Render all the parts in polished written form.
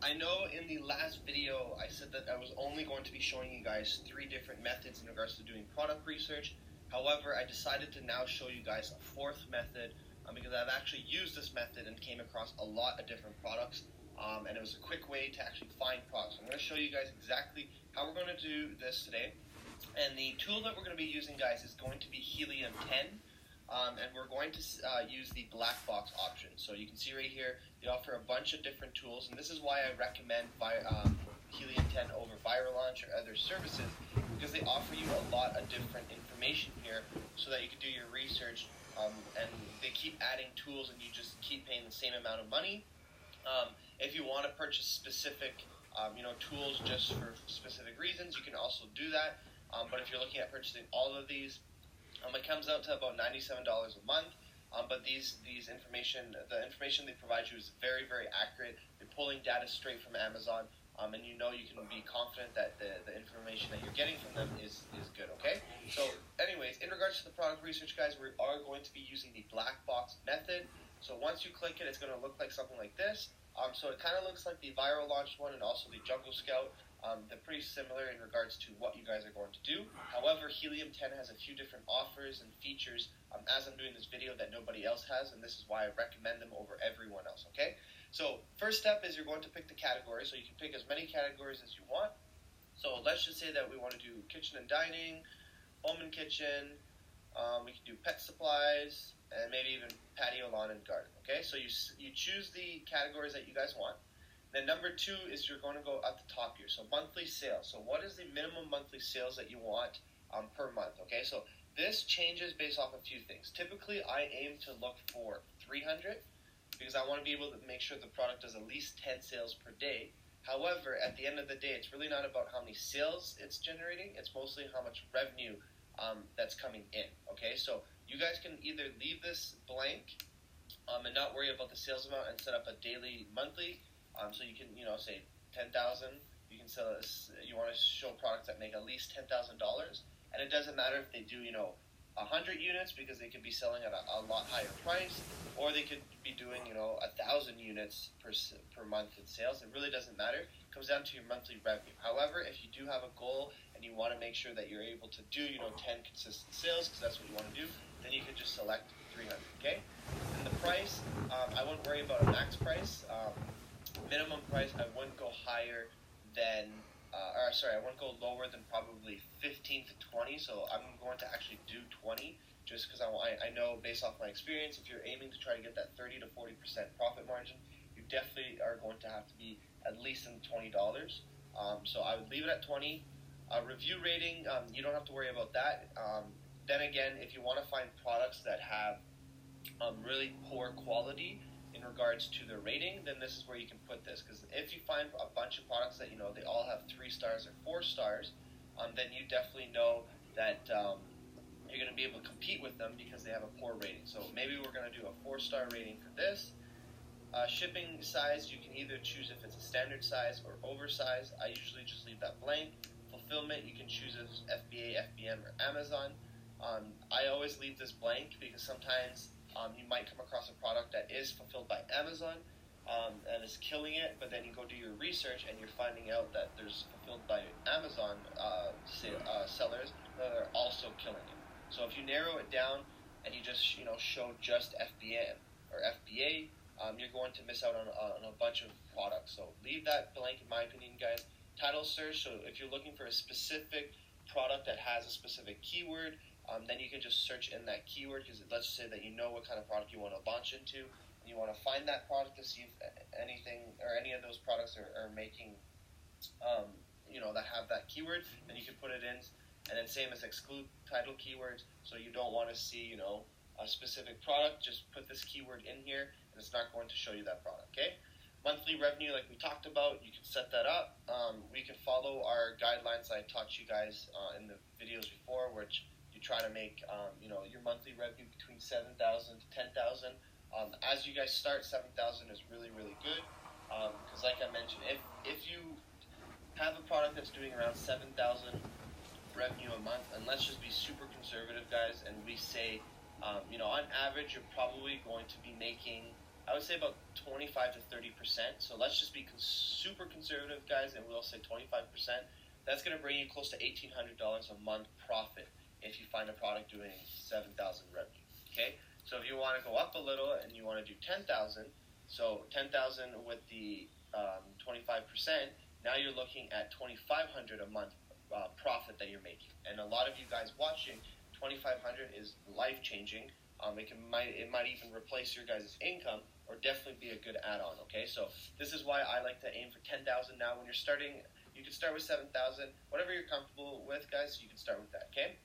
I know in the last video I said that I was only going to be showing you guys 3 different methods in regards to doing product research. However, I decided to now show you guys a 4th method because I've actually used this method and came across a lot of different products, and it was a quick way to actually find products. I'm going to show you guys exactly how we're going to do this today. And the tool that we're going to be using, guys, is going to be Helium 10. And we're going to use the black box option. So you can see right here, they offer a bunch of different tools, and this is why I recommend Helium 10 over ViralLaunch or other services, because they offer you a lot of different information here so that you can do your research, and they keep adding tools and you just keep paying the same amount of money. If you want to purchase specific tools just for specific reasons, you can also do that. But if you're looking at purchasing all of these, it comes out to about $97 a month, but the information they provide you is very, very accurate. They're pulling data straight from Amazon, and you can be confident that the information that you're getting from them is good, okay? So anyways, in regards to the product research, guys, we are going to be using the black box method. So once you click it, it's going to look like something like this. So it kind of looks like the ViralLaunch one and also the Jungle Scout. They're pretty similar in regards to what you guys are going to do. However, Helium 10 has a few different offers and features as I'm doing this video that nobody else has, and this is why I recommend them over everyone else, okay? So first step is you're going to pick the category, so you can pick as many categories as you want. So let's just say that we want to do kitchen and dining, home and kitchen, we can do pet supplies, and maybe even patio, lawn, and garden, okay? So you choose the categories that you guys want. Then number 2 is you're going to go at the top here. So monthly sales. So what is the minimum monthly sales that you want per month? Okay, so this changes based off a few things. Typically, I aim to look for 300 because I want to be able to make sure the product does at least 10 sales per day. However, at the end of the day, it's really not about how many sales it's generating. It's mostly how much revenue that's coming in. Okay, so you guys can either leave this blank and not worry about the sales amount and set up a daily, monthly. So you can, say 10,000. You can sell this. You want to show products that make at least $10,000, and it doesn't matter if they do, 100 units because they could be selling at a lot higher price, or they could be doing, 1,000 units per month in sales. It really doesn't matter. It comes down to your monthly revenue. However, if you do have a goal and you want to make sure that you're able to do, 10 consistent sales, because that's what you want to do, then you could just select 300. Okay. And the price, I wouldn't worry about a max price. Minimum price, I wouldn't go higher than, I wouldn't go lower than probably 15 to 20. So I'm going to actually do 20, just because I know based off my experience, if you're aiming to try to get that 30 to 40% profit margin, you definitely are going to have to be at least in $20. So I would leave it at 20. Review rating, you don't have to worry about that. Then again, if you want to find products that have really poor quality in regards to their rating, then this is where you can put this, because if you find a bunch of products that they all have 3 stars or 4 stars, then you definitely know that you're going to be able to compete with them because they have a poor rating. So maybe we're going to do a 4-star rating for this. Shipping size, you can either choose if it's a standard size or oversized. I usually just leave that blank. Fulfillment, you can choose as FBA, FBM, or Amazon. I always leave this blank because sometimes you might come across a product that is fulfilled by Amazon and is killing it, but then you go do your research and you're finding out that there's fulfilled by Amazon sellers that are also killing it. So if you narrow it down and you just show just FBM or FBA, you're going to miss out on a bunch of products. So leave that blank, in my opinion, guys. Title search, so if you're looking for a specific product that has a specific keyword, then you can just search in that keyword, because let's say that you know what kind of product you want to launch into, and you want to find that product to see if anything or any of those products are making, that have that keyword, then you can put it in. And then same as exclude title keywords, so you don't want to see, a specific product, just put this keyword in here, and it's not going to show you that product, okay? Monthly revenue, like we talked about, you can set that up. We can follow our guidelines I taught you guys in the videos before, which you try to make your monthly revenue between 7,000 to 10,000. As you guys start, 7,000 is really, really good, because like I mentioned, if you have a product that's doing around 7,000 revenue a month, and let's just be super conservative, guys, and we say on average you're probably going to be making I would say about 25 to 30%. So let's just be super conservative, guys, and we'll say 25%. That's going to bring you close to $1,800 a month profit if you find a product doing 7,000 revenue. Okay, so if you want to go up a little and you want to do 10,000, so 10,000 with the 25%, now you're looking at 2,500 a month profit that you're making. And a lot of you guys watching, 2,500 is life changing. It might even replace your guys' income, or definitely be a good add-on. Okay, so this is why I like to aim for 10,000. Now, when you're starting, you can start with 7,000. Whatever you're comfortable with, guys, you can start with that. Okay.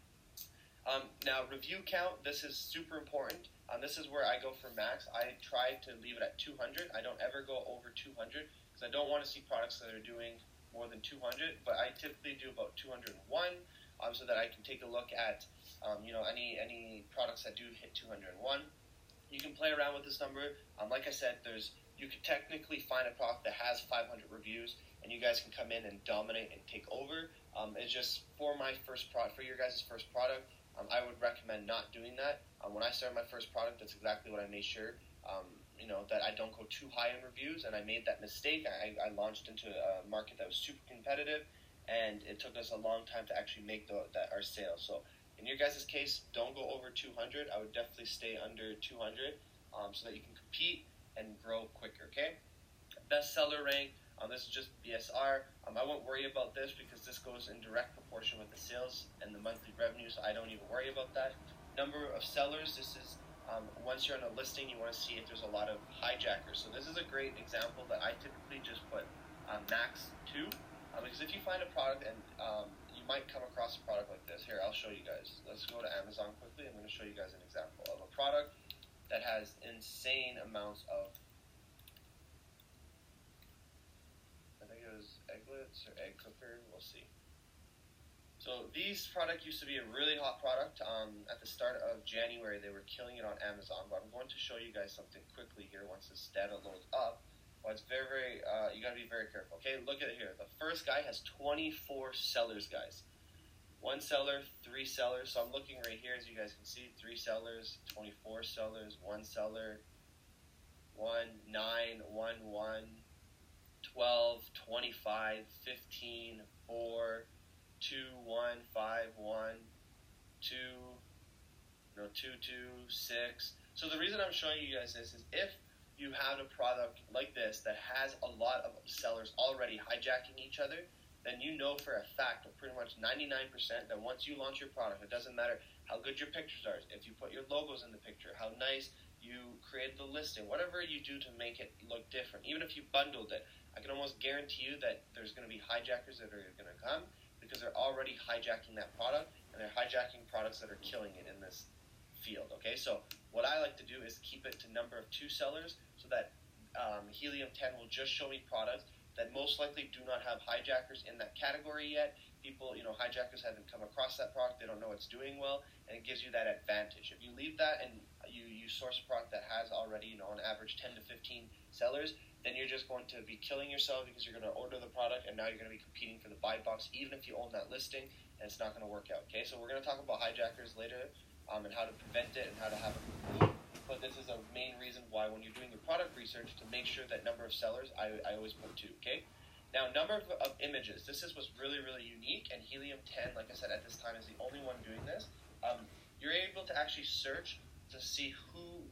Now, review count. This is super important. This is where I go for max. I try to leave it at 200. I don't ever go over 200 because I don't want to see products that are doing more than 200. But I typically do about 201, so that I can take a look at any products that do hit 201. You can play around with this number. Like I said, you can technically find a product that has 500 reviews, and you guys can come in and dominate and take over. It's just for your guys' first product. I would recommend not doing that. When I started my first product, that's exactly what I made sure. That I don't go too high in reviews, and I made that mistake. I launched into a market that was super competitive, and it took us a long time to actually make our sales. So in your guys' case, don't go over 200. I would definitely stay under 200 so that you can compete and grow quicker, okay? Bestseller rank, this is just BSR. I won't worry about this because this goes in direct proportion with the sales and the monthly revenue, so I don't even worry about that. Number of sellers, this is once you're on a listing, you want to see if there's a lot of hijackers. So this is a great example that I typically just put max 2, because if you find a product and you might come across a product like this. Here, I'll show you guys. Let's go to Amazon quickly. I'm going to show you guys an example of a product that has insane amounts of, I think it was egglets or egg cooker. We'll see. So these product used to be a really hot product. At the start of January, they were killing it on Amazon. But I'm going to show you guys something quickly here once this data loads up. Well, it's very, you got to be very careful. Okay, look at it here. The first guy has 24 sellers, guys. 1 seller, 3 sellers. So I'm looking right here, as you guys can see, 3 sellers, 24 sellers, 1 seller, 1, 9, 1, 1, 12, 25, 15, 4, 2, 1, 5, 1, 2, 2, 2, 6. So the reason I'm showing you guys this is if you have a product like this that has a lot of sellers already hijacking each other, then you know for a fact, or pretty much 99%, that once you launch your product, it doesn't matter how good your pictures are, if you put your logos in the picture, how nice you create the listing, whatever you do to make it look different, even if you bundled it, I can almost guarantee you that there's going to be hijackers that are going to come because they're already hijacking that product, and they're hijacking products that are killing it in this field. Okay, so what I like to do is keep it to number of 2 sellers so that Helium 10 will just show me products that most likely do not have hijackers in that category yet. People, hijackers haven't come across that product, they don't know it's doing well, and it gives you that advantage. If you leave that and you source a product that has already, on average 10 to 15 sellers, then you're just going to be killing yourself because you're going to order the product and now you're going to be competing for the buy box even if you own that listing, and it's not going to work out. Okay, so we're going to talk about hijackers later and how to prevent it and how to have it removed. But this is a main reason why when you're doing your product research, to make sure that number of sellers, I always put 2, okay? Now, number of images. This is what's really, really unique, and Helium 10, like I said, at this time is the only one doing this. You're able to actually search to see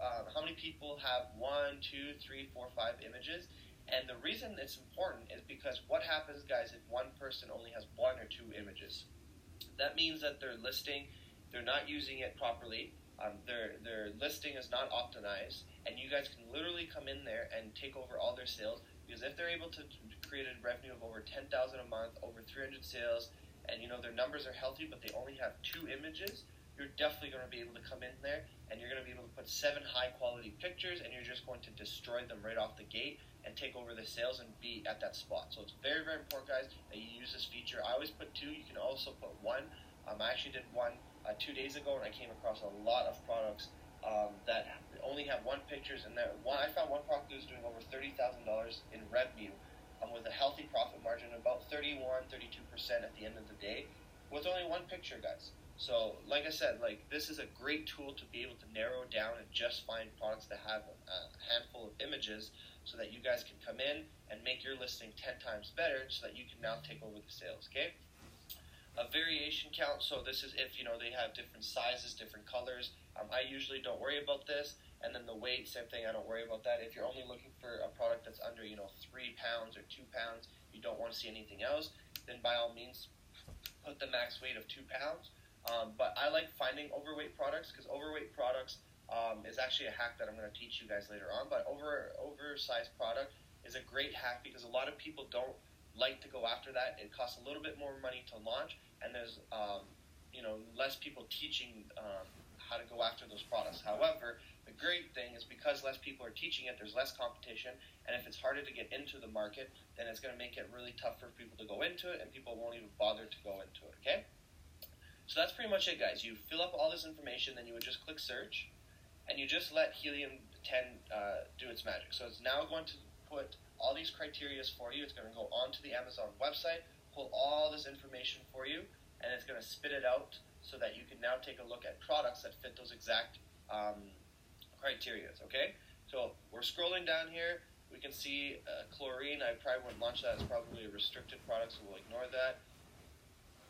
how many people have 1, 2, 3, 4, 5 images. And the reason it's important is because what happens, guys, if one person only has 1 or 2 images? That means that their listing, they're not using it properly. Their listing is not optimized, and you guys can literally come in there and take over all their sales, because if they're able to create a revenue of over 10,000 a month, over 300 sales, and their numbers are healthy, but they only have 2 images, you're definitely going to be able to come in there, and you're going to be able to put 7 high-quality pictures, and you're just going to destroy them right off the gate and take over the sales and be at that spot. So it's very, very important, guys, that you use this feature. I always put 2. You can also put 1. I actually did 1 2 days ago, and I came across a lot of products that only have 1 pictures, and I found one product that was doing over $30,000 in revenue with a healthy profit margin, about 31, 32% at the end of the day, with only 1 picture, guys. So, like I said, like this is a great tool to be able to narrow down and just find products that have a handful of images, so that you guys can come in and make your listing 10 times better, so that you can now take over the sales. Okay. A variation count. So this is if they have different sizes, different colors. I usually don't worry about this. And then the weight, same thing. I don't worry about that. If you're only looking for a product that's under 3 pounds or 2 pounds, you don't want to see anything else, then by all means put the max weight of 2 pounds. But I like finding overweight products, because overweight products is actually a hack that I'm going to teach you guys later on. But oversized product is a great hack, because a lot of people don't like to go after that. It costs a little bit more money to launch, and there's less people teaching how to go after those products. However, the great thing is, because less people are teaching it, there's less competition, and if it's harder to get into the market, then it's going to make it really tough for people to go into it, and people won't even bother to go into it. Okay. So that's pretty much it, guys. You fill up all this information, then you would just click search, and you just let Helium 10 do its magic. So it's now going to put all these criterias for you. It's going to go onto the Amazon website, pull all this information for you, and it's going to spit it out so that you can now take a look at products that fit those exact criterias. Okay? So we're scrolling down here. We can see chlorine. I probably wouldn't launch that. It's probably a restricted product, so we'll ignore that.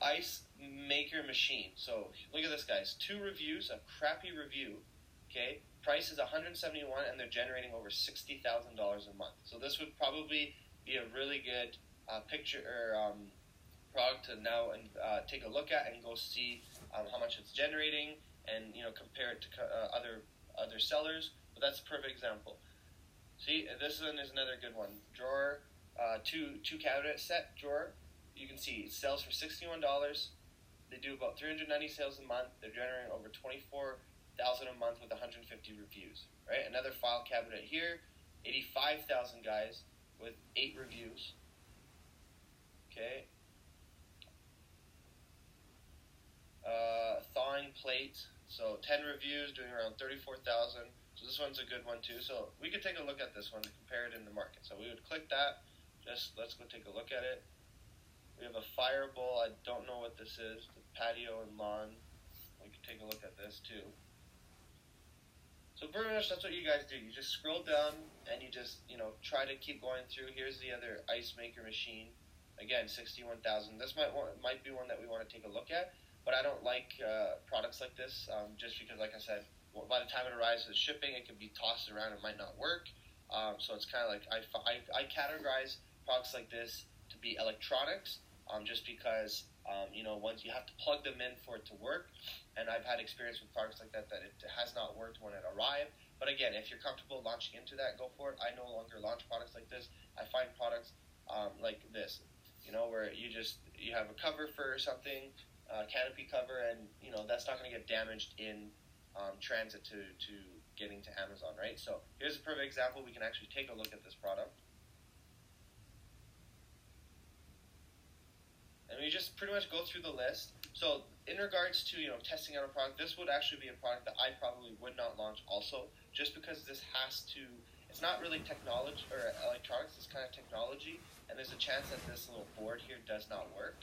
Ice maker machine. So look at this, guys. 2 reviews, a crappy review. Okay, price is $171, and they're generating over $60,000 a month. So this would probably be a really good picture or product to now take a look at and go see how much it's generating, and compare it to other sellers. But that's a perfect example. See, this one is another good one. Drawer, two cabinet set drawer. You can see it sells for $61. They do about 390 sales a month. They're generating over 24,000 a month with 150 reviews. Right? Another file cabinet here, 85,000 guys with 8 reviews. Okay. Thawing plate. So 10 reviews, doing around 34,000. So this one's a good one too. So we could take a look at this one to compare it in the market. So we would click that. Let's go take a look at it. We have a fire bowl. I don't know what this is. The patio and lawn. We can take a look at this too. So pretty much that's what you guys do. You just scroll down and you just try to keep going through. Here's the other ice maker machine. Again, 61,000. This might be one that we want to take a look at. But I don't like products like this, just because, like I said, by the time it arrives at shipping, it can be tossed around. It might not work. So it's kind of like I categorize products like this to be electronics. Just because, once you have to plug them in for it to work, and I've had experience with products like that it has not worked when it arrived. But again, if you're comfortable launching into that, go for it. I no longer launch products like this. I find products like this, where you have a cover for something, canopy cover, and that's not going to get damaged in transit to getting to Amazon, right? So here's a perfect example. We can actually take a look at this product. And we just pretty much go through the list. So in regards to testing out a product, this would actually be a product that I probably would not launch also, just because this it's not really technology or electronics, it's kind of technology, and there's a chance that this little board here does not work.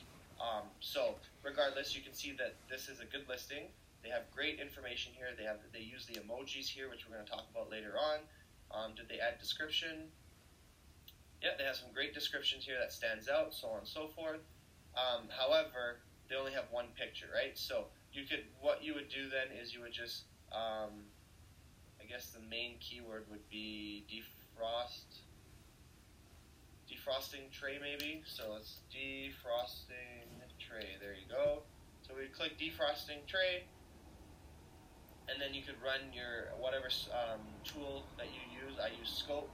So regardless, you can see that this is a good listing. They have great information here. They use the emojis here, which we're going to talk about later on. Did they add description? Yeah, they have some great descriptions here that stands out, so on and so forth. However, they only have one picture, right? So what you would do then is you would just, I guess the main keyword would be defrosting tray maybe. So it's defrosting tray. There you go. So we click defrosting tray, and then you could run your whatever tool that you use. I use Scope,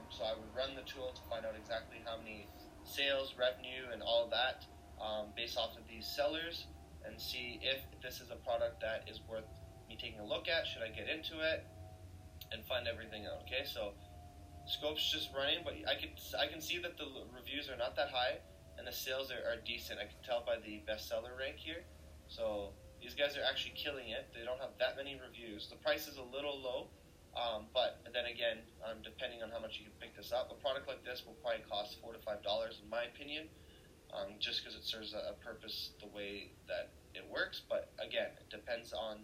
so I would run the tool to find out exactly how many sales, revenue, and all that based off of these sellers, and see if this is a product that is worth me taking a look at. Should I get into it and find everything out? Okay, so Scope's just running, but I can see that the reviews are not that high and the sales are decent. I can tell by the bestseller rank here. So these guys are actually killing it. They don't have that many reviews. The price is a little low, but then again, depending on how much you can pick this up, a product like this will probably cost $4 to $5 in my opinion, just because it serves a purpose the way that it works. But again, it depends on